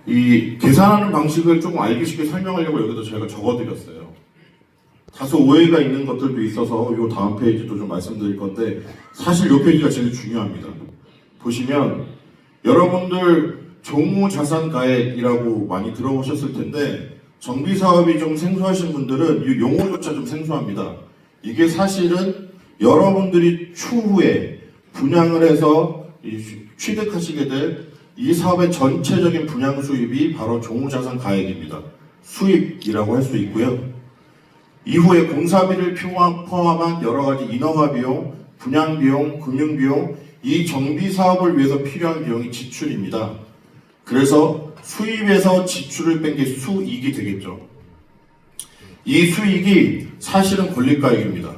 이 계산하는 방식을 조금 알기 쉽게 설명하려고 여기다 저희가 적어드렸어요. 다소 오해가 있는 것들도 있어서 이 다음 페이지도 좀 말씀드릴 건데 사실 이 페이지가 제일 중요합니다. 보시면 여러분들 종무자산가액이라고 많이 들어보셨을 텐데 정비사업이 좀 생소하신 분들은 이 용어조차 좀 생소합니다. 이게 사실은 여러분들이 추후에 분양을 해서 취득하시게 될 이 사업의 전체적인 분양 수입이 바로 종무자산 가액입니다. 수입이라고 할 수 있고요. 이후에 공사비를 포함한 여러 가지 인허가 비용, 분양 비용, 금융 비용, 이 정비 사업을 위해서 필요한 비용이 지출입니다. 그래서 수입에서 지출을 뺀 게 수익이 되겠죠. 이 수익이 사실은 권리가액입니다.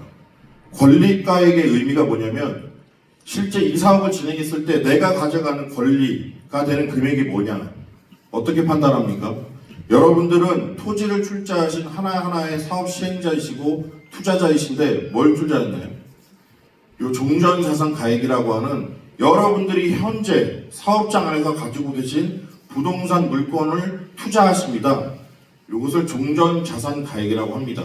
권리가액의 의미가 뭐냐면 실제 이 사업을 진행했을 때 내가 가져가는 권리가 되는 금액이 뭐냐? 어떻게 판단합니까? 여러분들은 토지를 출자하신 하나하나의 사업 시행자이시고 투자자이신데 뭘 투자했나요? 이 종전자산 가액이라고 하는 여러분들이 현재 사업장 안에서 가지고 계신 부동산 물건을 투자하십니다. 이것을 종전자산 가액이라고 합니다.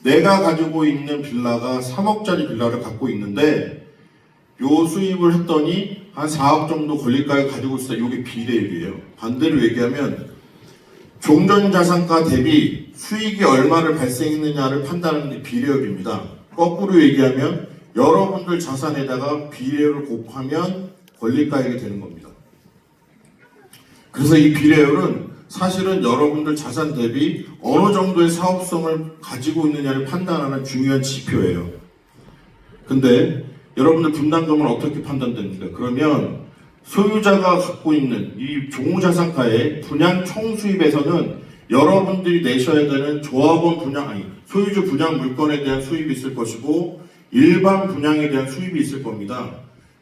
내가 가지고 있는 빌라가 3억짜리 빌라를 갖고 있는데 요 수입을 했더니 한 4억 정도 권리가액 가지고 있어요. 이게 비례율이에요. 반대로 얘기하면 종전자산가 대비 수익이 얼마를 발생했느냐를 판단하는 게 비례율입니다. 거꾸로 얘기하면 여러분들 자산에다가 비례율을 곱하면 권리가액이 되는 겁니다. 그래서 이 비례율은 사실은 여러분들 자산 대비 어느 정도의 사업성을 가지고 있느냐를 판단하는 중요한 지표예요. 근데 여러분들 분담금은 어떻게 판단됩니까? 그러면 소유자가 갖고 있는 이 종무자산가의 분양 총수입에서는 여러분들이 내셔야 되는 조합원 분양, 소유주 분양 물건에 대한 수입이 있을 것이고 일반 분양에 대한 수입이 있을 겁니다.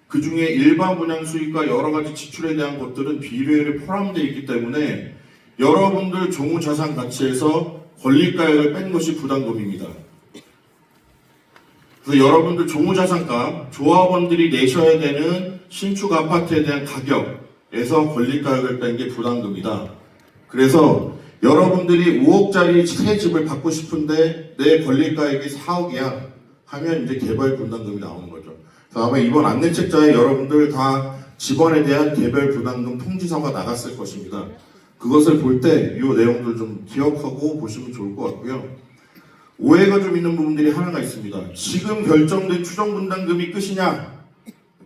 그 중에 일반 분양 수입과 여러 가지 지출에 대한 것들은 비례율에 포함되어 있기 때문에 여러분들 종무자산 가치에서 권리가액을 뺀 것이 부담금입니다. 그래서 여러분들 종무자산가, 조합원들이 내셔야 되는 신축 아파트에 대한 가격에서 권리가액을 뺀 게 부담금이다. 그래서 여러분들이 5억짜리 새 집을 받고 싶은데 내 권리가액이 4억이야 하면 이제 개별 분담금이 나오는 거죠. 그래서 아마 이번 안내책자에 여러분들 다 집원에 대한 개별 분담금 통지서가 나갔을 것입니다. 그것을 볼 때 이 내용들 좀 기억하고 보시면 좋을 것 같고요. 오해가 좀 있는 부분들이 하나가 있습니다. 지금 결정된 추정 분담금이 끝이냐?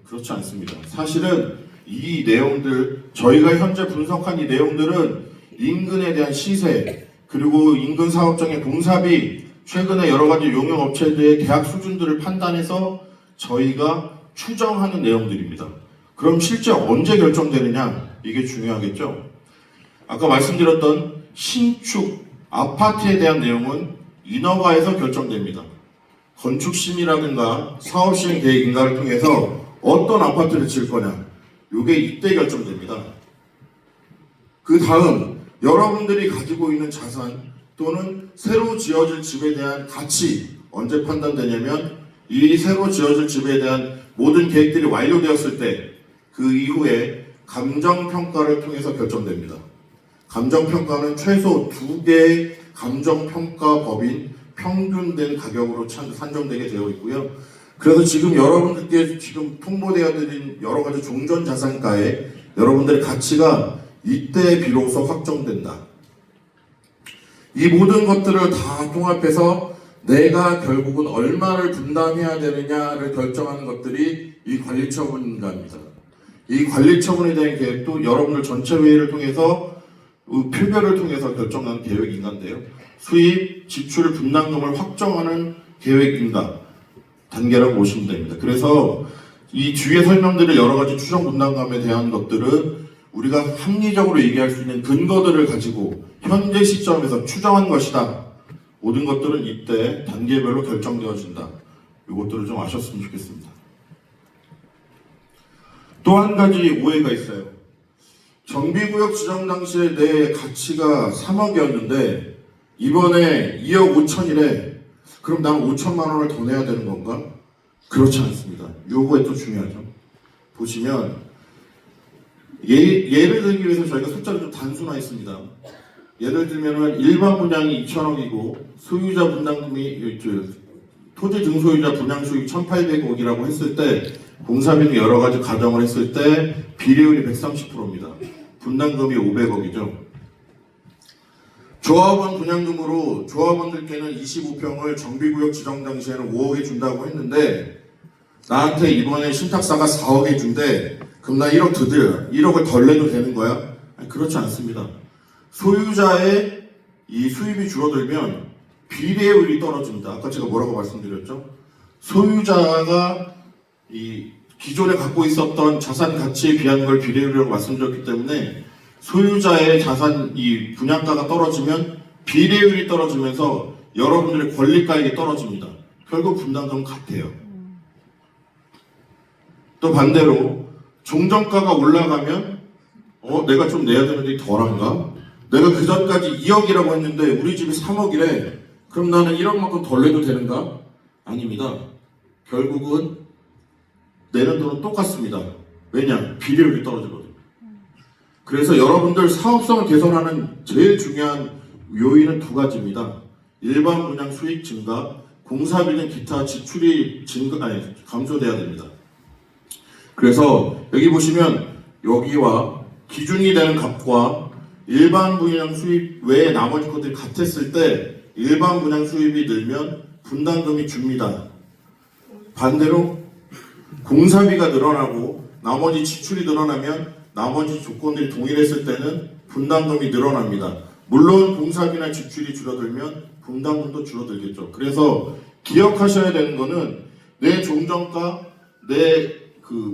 그렇지 않습니다. 사실은 이 내용들, 저희가 현재 분석한 이 내용들은 인근에 대한 시세, 그리고 인근 사업장의 공사비, 최근에 여러 가지 용역업체들의 계약 수준들을 판단해서 저희가 추정하는 내용들입니다. 그럼 실제 언제 결정되느냐? 이게 중요하겠죠? 아까 말씀드렸던 신축 아파트에 대한 내용은 인허가에서 결정됩니다. 건축심의라든가 사업시행 계획 인가를 통해서 어떤 아파트를 지을 거냐, 이게 이때 결정됩니다. 그 다음 여러분들이 가지고 있는 자산 또는 새로 지어질 집에 대한 가치 언제 판단되냐면 이 새로 지어질 집에 대한 모든 계획들이 완료되었을 때 그 이후에 감정평가를 통해서 결정됩니다. 감정평가는 최소 2개의 감정평가법인 평균된 가격으로 산정되게 되어 있고요. 그래서 지금 여러분들께 지금 통보되어 드린 여러 가지 종전자산가에 여러분들의 가치가 이때 비로소 확정된다. 이 모든 것들을 다 통합해서 내가 결국은 얼마를 분담해야 되느냐를 결정하는 것들이 이 관리처분인가입니다. 이 관리처분에 대한 계획도 여러분들 전체 회의를 통해서 표결을 통해서 결정한 계획인가인데요. 수입, 지출, 분담금을 확정하는 계획인가 단계라고 보시면 됩니다. 그래서 이 주위에 설명드릴 여러 가지 추정 분담금에 대한 것들은 우리가 합리적으로 얘기할 수 있는 근거들을 가지고 현재 시점에서 추정한 것이다. 모든 것들은 이때 단계별로 결정되어진다. 이것들을 좀 아셨으면 좋겠습니다. 또 한 가지 오해가 있어요. 정비구역 지정 당시에 내 가치가 3억이었는데 이번에 2억 5천이래. 그럼 나는 5천만 원을 더 내야 되는 건가? 그렇지 않습니다. 요거에 또 중요하죠. 보시면 예를 들기 위해서 저희가 숫자를 좀 단순화했습니다. 예를 들면은 일반 분양이 2,000억이고 소유자 분담금이 토지 등소유자 분양 수익 1,800억이라고 했을 때 공사비는 여러 가지 가정을 했을 때 비례율이 130%입니다. 분담금이 500억이죠. 조합원 분양금으로 조합원들께는 25평을 정비구역 지정 당시에는 5억에 준다고 했는데 나한테 이번에 신탁사가 4억에 준대. 그럼 나 1억 더 드려. 1억을 덜 내도 되는 거야? 아니, 그렇지 않습니다. 소유자의 이 수입이 줄어들면 비례율이 떨어집니다. 아까 제가 뭐라고 말씀드렸죠? 소유자가 이 기존에 갖고 있었던 자산 가치에 비하는 걸 비례율이라고 말씀드렸기 때문에 소유자의 자산 이 분양가가 떨어지면 비례율이 떨어지면서 여러분들의 권리가액이 떨어집니다. 결국 분담금 같아요. 또 반대로 종전가가 올라가면 내가 좀 내야 되는데 덜한가? 내가 그 전까지 2억이라고 했는데 우리 집이 3억이래. 그럼 나는 1억만큼 덜 내도 되는가? 아닙니다. 결국은 내는 돈은 똑같습니다. 왜냐? 비례율이 떨어지거든요. 그래서 여러분들 사업성을 개선하는 제일 중요한 요인은 두 가지입니다. 일반 분양 수익 증가, 공사비는 기타 지출이 감소돼야 됩니다. 그래서 여기 보시면 여기와 기준이 되는 값과 일반 분양 수입 외에 나머지 것들이 같았을 때 일반 분양 수입이 늘면 분담금이 줍니다. 반대로 공사비가 늘어나고 나머지 지출이 늘어나면 나머지 조건들이 동일했을 때는 분담금이 늘어납니다. 물론 공사비나 지출이 줄어들면 분담금도 줄어들겠죠. 그래서 기억하셔야 되는 거는 내 종전가, 내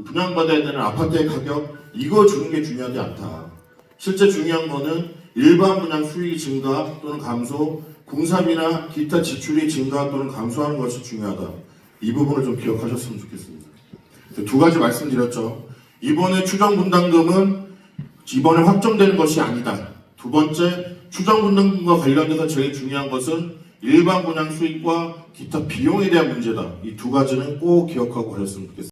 분양받아야 되는 아파트의 가격 이거 주는 게 중요하지 않다. 실제 중요한 거는 일반 분양 수익이 증가 또는 감소, 공사비나 기타 지출이 증가 또는 감소하는 것이 중요하다. 이 부분을 좀 기억하셨으면 좋겠습니다. 두 가지 말씀드렸죠. 이번에 추정 분담금은 이번에 확정되는 것이 아니다. 두 번째, 추정 분담금과 관련돼서 제일 중요한 것은 일반 분양 수익과 기타 비용에 대한 문제다. 이 두 가지는 꼭 기억하고 가셨으면 좋겠습니다.